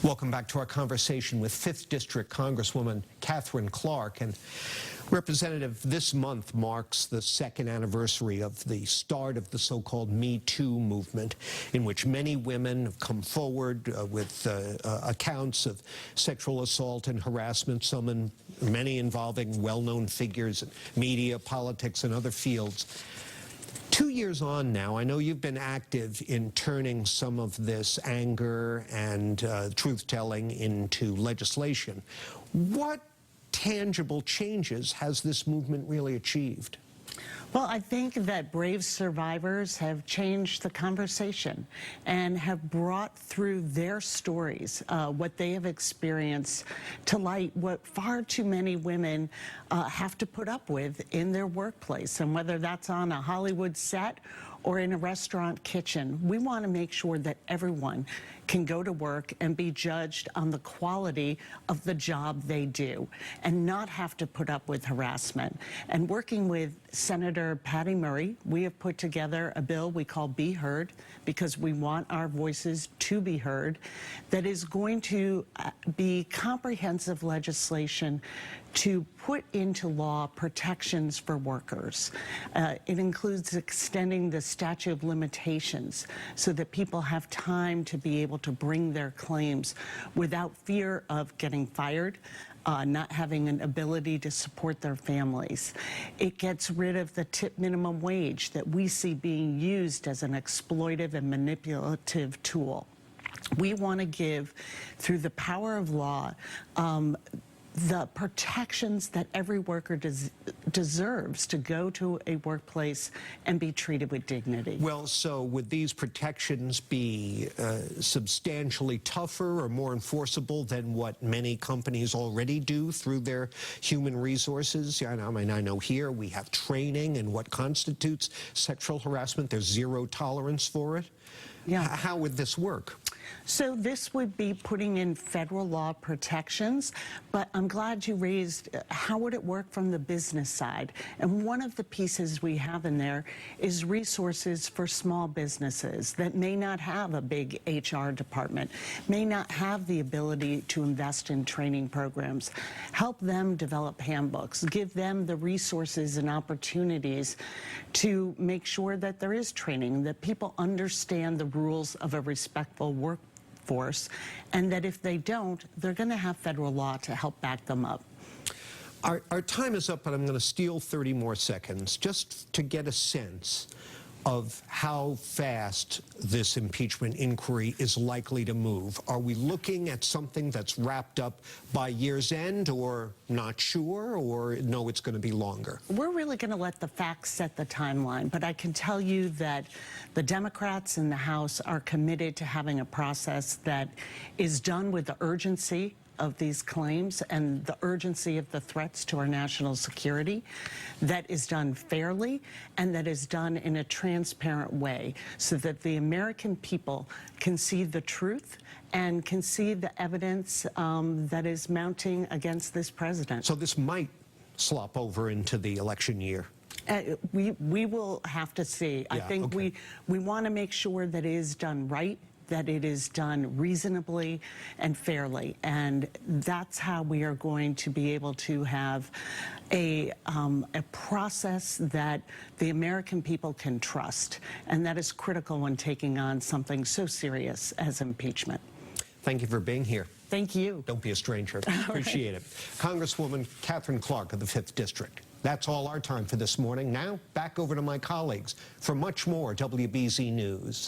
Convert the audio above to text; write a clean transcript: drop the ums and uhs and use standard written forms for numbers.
Welcome back to our conversation with 5th District Congresswoman Katherine Clark. And Representative, this month marks the 2nd anniversary of the start of the so-called Me Too movement, in which many women have come forward with accounts of sexual assault and harassment, many involving well-known figures in media, politics, and other fields. 2 years on now, I know you've been active in turning some of this anger and truth-telling into legislation. What tangible changes has this movement really achieved? Well, I think that brave survivors have changed the conversation and have brought through their stories, what they have experienced, to light what far too many women have to put up with in their workplace. And whether that's on a Hollywood set or in a restaurant kitchen, we want to make sure that everyone can go to work and be judged on the quality of the job they do and not have to put up with harassment. And working with Senator Patty Murray, we have put together a bill we call Be Heard, because we want our voices to be heard, that is going to be comprehensive legislation to put into law protections for workers. It includes extending the statute of limitations so that people have time to be able to bring their claims without fear of getting fired, not having an ability to support their families. It gets rid of the tip minimum wage that we see being used as an exploitive and manipulative tool. We want to give, through the power of law, the protections that every worker deserves to go to a workplace and be treated with dignity. Well, so would these protections be substantially tougher or more enforceable than what many companies already do through their human resources? I mean, I know here we have training in what constitutes sexual harassment. There's zero tolerance for it. Yeah. How would this work? So this would be putting in federal law protections, but I'm glad you raised how would it work from the business side. And one of the pieces we have in there is resources for small businesses that may not have a big HR department, may not have the ability to invest in training programs. Help them develop handbooks, give them the resources and opportunities to make sure that there is training, that people understand the rules of a respectful workforce, and that if they don't, they're going to have federal law to help back them up. Our time is up, but I'm going to steal 30 more seconds just to get a sense of how fast this impeachment inquiry is likely to move. Are we looking at something that's wrapped up by year's end, or not sure, or no, it's going to be longer? We're really going to let the facts set the timeline, but I can tell you that the Democrats in the House are committed to having a process that is done with the urgency of these claims and the urgency of the threats to our national security, that is done fairly and that is done in a transparent way so that the American people can see the truth and can see the evidence that is mounting against this president. So this might slop over into the election year. We will have to see. Yeah, I think okay. we want to make sure that it is done right, that it is done reasonably and fairly. And that's how we are going to be able to have a process that the American people can trust. And that is critical when taking on something so serious as impeachment. Thank you for being here. Thank you. Don't be a stranger. Appreciate it. Congresswoman Katherine Clark of the 5th District. That's all our time for this morning. Now, back over to my colleagues for much more WBZ News.